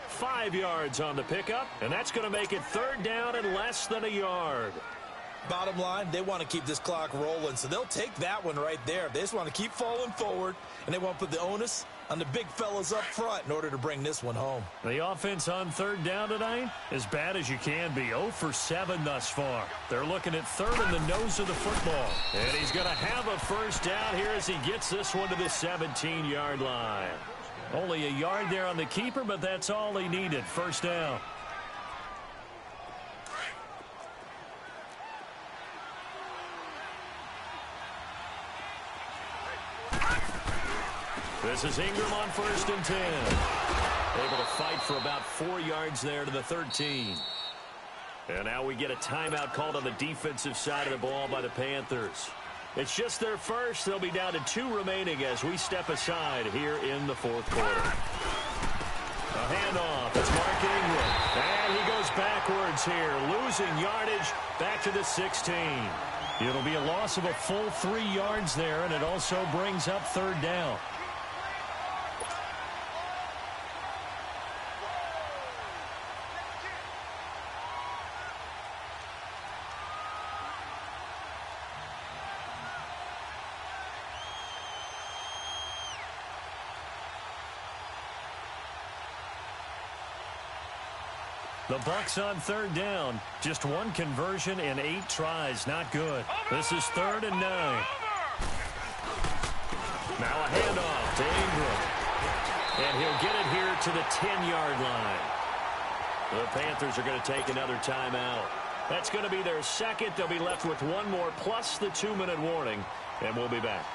5 yards on the pickup, and that's going to make it 3rd down and less than a yard. Bottom line, they want to keep this clock rolling, so they'll take that one right there. They just want to keep falling forward, and they want to put the onus on the big fellas up front in order to bring this one home. The offense on third down tonight, as bad as you can be. 0 for 7 thus far. They're looking at third in the nose of the football. And he's going to have a first down here as he gets this one to the 17-yard line. Only a yard there on the keeper, but that's all he needed. First down. This is Ingram on 1st and 10. Able to fight for about 4 yards there to the 13. And now we get a timeout called on the defensive side of the ball by the Panthers. It's just their first. They'll be down to 2 remaining as we step aside here in the 4th quarter. A handoff. It's Mark Ingram. And he goes backwards here, losing yardage back to the 16. It'll be a loss of a full 3 yards there, and it also brings up third down. The Bucs on third down. Just 1 conversion in 8 tries. Not good. This is 3rd and 9. Now a handoff to Ingram. And he'll get it here to the 10-yard line. The Panthers are going to take another timeout. That's going to be their second. They'll be left with 1 more plus the 2-minute warning. And we'll be back.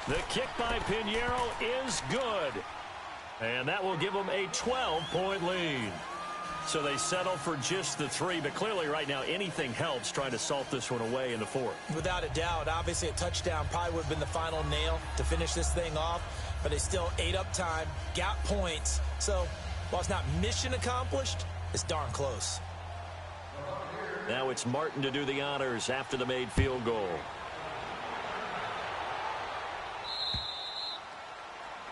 The kick by Pinheiro is good. And that will give them a 12-point lead. So they settle for just the 3, but clearly right now anything helps trying to salt this one away in the 4th. Without a doubt, obviously a touchdown probably would have been the final nail to finish this thing off, but they still ate up time, got points. So while it's not mission accomplished, it's darn close. Now it's Martin to do the honors after the made field goal.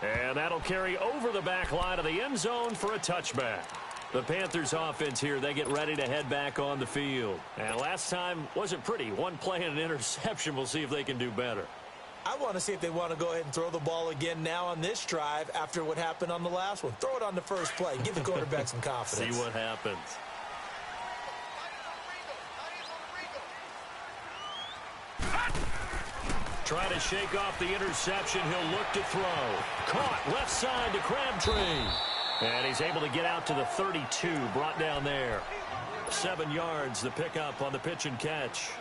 And that'll carry over the back line of the end zone for a touchback. The Panthers offense here, they get ready to head back on the field. And last time wasn't pretty. 1 play and an interception. We'll see if they can do better. I want to see if they want to go ahead and throw the ball again now on this drive after what happened on the last one. Throw it on the first play. Give the quarterback some confidence. See what happens. Trying to shake off the interception. He'll look to throw. Caught left side to Crabtree. And he's able to get out to the 32. Brought down there. 7 yards, the pickup on the pitch and catch.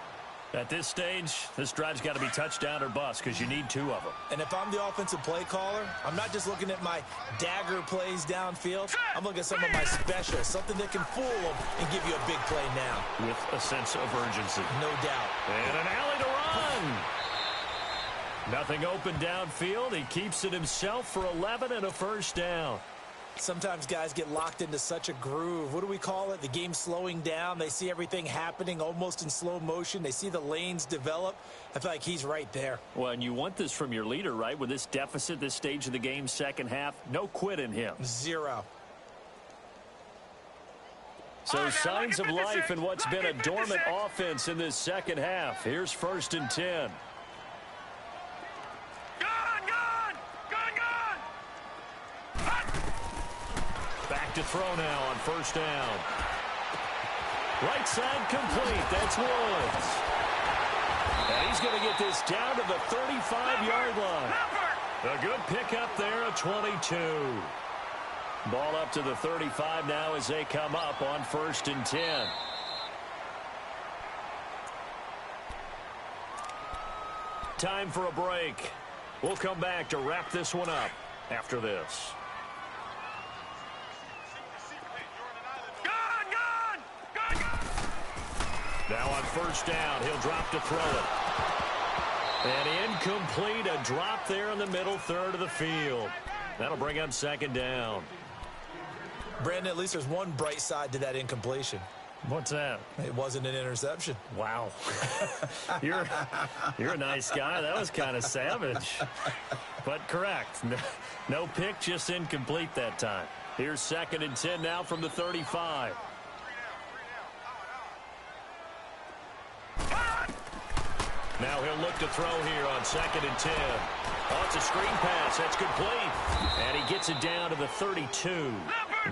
At this stage, this drive's got to be touchdown or bust because you need 2 of them. And if I'm the offensive play caller, I'm not just looking at my dagger plays downfield. I'm looking at some of my specials, something that can fool them and give you a big play now. With a sense of urgency. No doubt. And an alley to run. Nothing open downfield. He keeps it himself for 11 and a first down. Sometimes guys get locked into such a groove. What do we call it? The game's slowing down. They see everything happening almost in slow motion. They see the lanes develop. I feel like he's right there. Well, and you want this from your leader, right? With this deficit, this stage of the game, second half, no quit in him. 0. So signs of life in what's been a dormant offense in this second half. Here's 1st and 10. Back to throw now on first down. Right side complete. That's Woods. And he's going to get this down to the 35-yard line. A good pickup there, a 22. Ball up to the 35 now as they come up on 1st and 10. Time for a break. We'll come back to wrap this one up after this. Now on first down, he'll drop to throw it. And incomplete, a drop there in the middle third of the field. That'll bring up 2nd down. Brandon, at least there's one bright side to that incompletion. What's that? It wasn't an interception. Wow. You're a nice guy. That was kind of savage. But correct. No pick, just incomplete that time. Here's 2nd and 10 now from the 35. Now he'll look to throw here on 2nd and 10. Oh, it's a screen pass. That's complete. And he gets it down to the 32.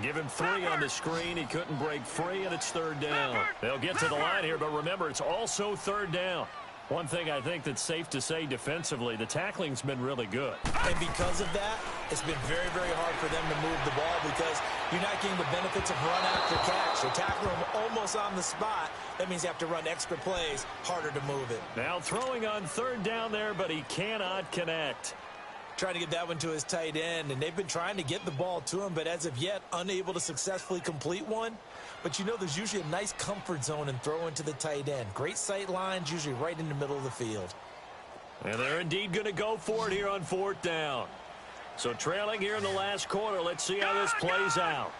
Give him 3 on the screen. He couldn't break free, and it's 3rd down. They'll get to the line here, but remember, it's also 3rd down. One thing I think that's safe to say defensively, the tackling's been really good. And because of that, it's been very, very hard for them to move the ball because you're not getting the benefits of run after catch. You're tackling them almost on the spot. That means you have to run extra plays, harder to move it. Now throwing on 3rd down there, but he cannot connect. Trying to get that one to his tight end, and they've been trying to get the ball to him, but as of yet, unable to successfully complete one. But you know there's usually a nice comfort zone in throwing to the tight end. Great sight lines, usually right in the middle of the field. And they're indeed going to go for it here on 4th down. So trailing here in the last quarter, let's see how this plays out.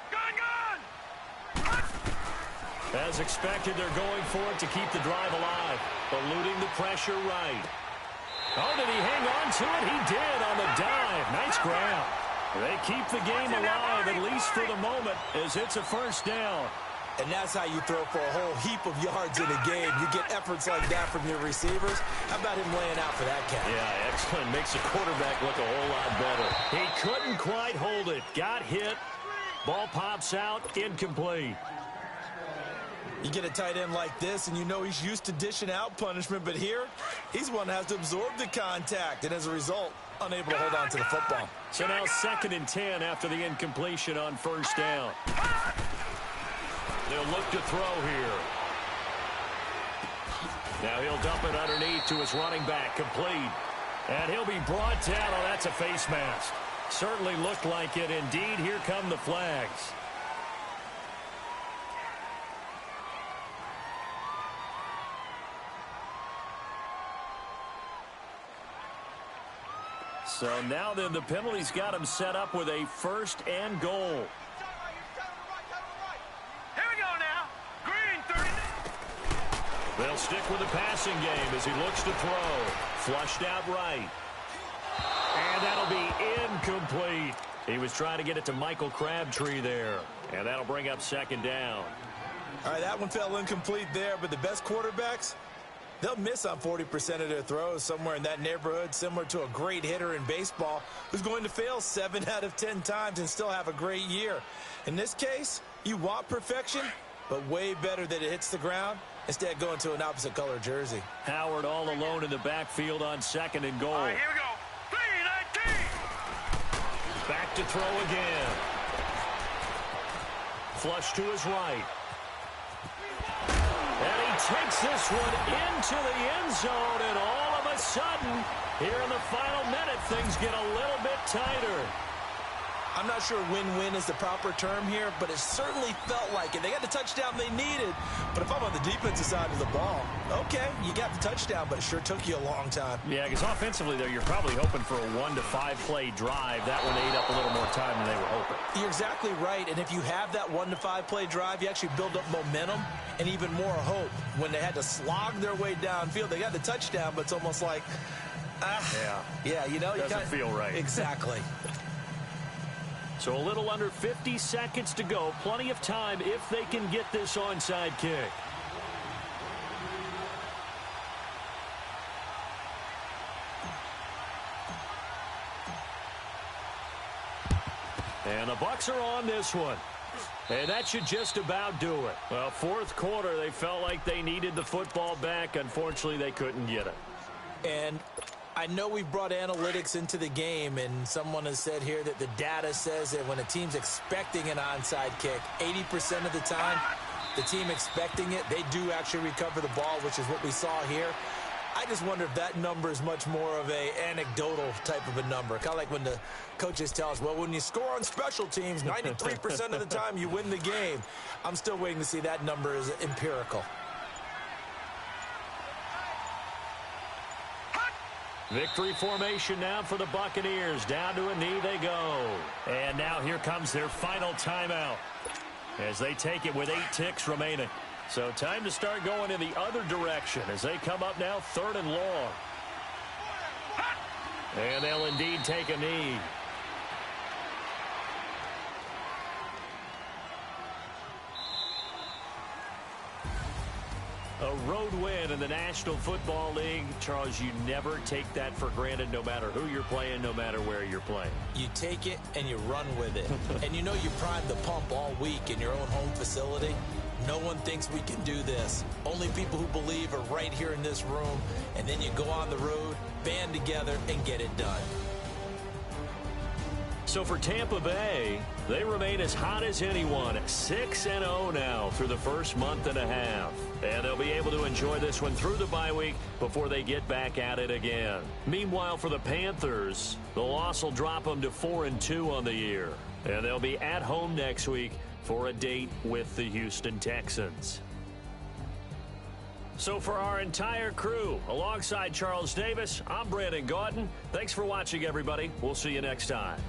As expected, they're going for it to keep the drive alive, eluding the pressure right. Oh, did he hang on to it? He did on the dive. Nice grab. They keep the game alive, at least for the moment, as it's a 1st down. And that's how you throw for a whole heap of yards in a game. You get efforts like that from your receivers. How about him laying out for that catch? Yeah, excellent. Makes the quarterback look a whole lot better. He couldn't quite hold it. Got hit. Ball pops out. Incomplete. You get a tight end like this, and you know he's used to dishing out punishment, but here, he's one that has to absorb the contact, and as a result, unable to hold on to the football. So now 2nd and 10 after the incompletion on 1st down. They'll look to throw here. Now he'll dump it underneath to his running back, complete. And he'll be brought down. Oh, that's a face mask. Certainly looked like it. Indeed, here come the flags. So now then the penalty's got him set up with a 1st and goal. Here we go now. Green 30. They'll stick with the passing game as he looks to throw. Flushed out right. And that'll be incomplete. He was trying to get it to Michael Crabtree there. And that'll bring up 2nd down. All right, that one fell incomplete there, but the best quarterbacks, they'll miss on 40% of their throws, somewhere in that neighborhood, similar to a great hitter in baseball who's going to fail 7 out of 10 times and still have a great year. In this case, you want perfection, but way better that it hits the ground instead of going to an opposite color jersey. Howard all alone in the backfield on 2nd and goal. All right, here we go. 3-19. Back to throw again. Flush to his right. And he takes this one into the end zone, and all of a sudden, here in the final minute, things get a little bit tighter. I'm not sure win-win is the proper term here, but it certainly felt like it. They got the touchdown they needed, but if I'm on the defensive side of the ball, okay, you got the touchdown, but it sure took you a long time. Yeah, because offensively, though, you're probably hoping for a 1 to 5 play drive. That one ate up a little more time than they were hoping. You're exactly right, and if you have that 1 to 5 play drive, you actually build up momentum and even more hope. When they had to slog their way downfield, they got the touchdown, but it's almost like, yeah, you know, doesn't feel right. Exactly. So a little under 50 seconds to go. Plenty of time if they can get this onside kick. And the Bucs are on this one. And that should just about do it. Well, 4th quarter, they felt like they needed the football back. Unfortunately, they couldn't get it. And I know we've brought analytics into the game, and someone has said here that the data says that when a team's expecting an onside kick, 80% of the time, the team expecting it, they do actually recover the ball, which is what we saw here. I just wonder if that number is much more of a anecdotal type of a number. Kind of like when the coaches tell us, well, when you score on special teams, 93% of the time you win the game. I'm still waiting to see that number is empirical. Victory formation now for the Buccaneers. Down to a knee they go. And now here comes their final timeout as they take it with 8 ticks remaining. So time to start going in the other direction as they come up now 3rd and long. And they'll indeed take a knee. A road win in the National Football League. Charles, you never take that for granted no matter who you're playing, no matter where you're playing. You take it and you run with it. And you know you primed the pump all week in your own home facility. No one thinks we can do this. Only people who believe are right here in this room. And then you go on the road, band together, and get it done. So for Tampa Bay, they remain as hot as anyone, 6-0 now through the first month and a half. And they'll be able to enjoy this one through the bye week before they get back at it again. Meanwhile, for the Panthers, the loss will drop them to 4-2 on the year. And they'll be at home next week for a date with the Houston Texans. So for our entire crew, alongside Charles Davis, I'm Brandon Gaudin. Thanks for watching, everybody. We'll see you next time.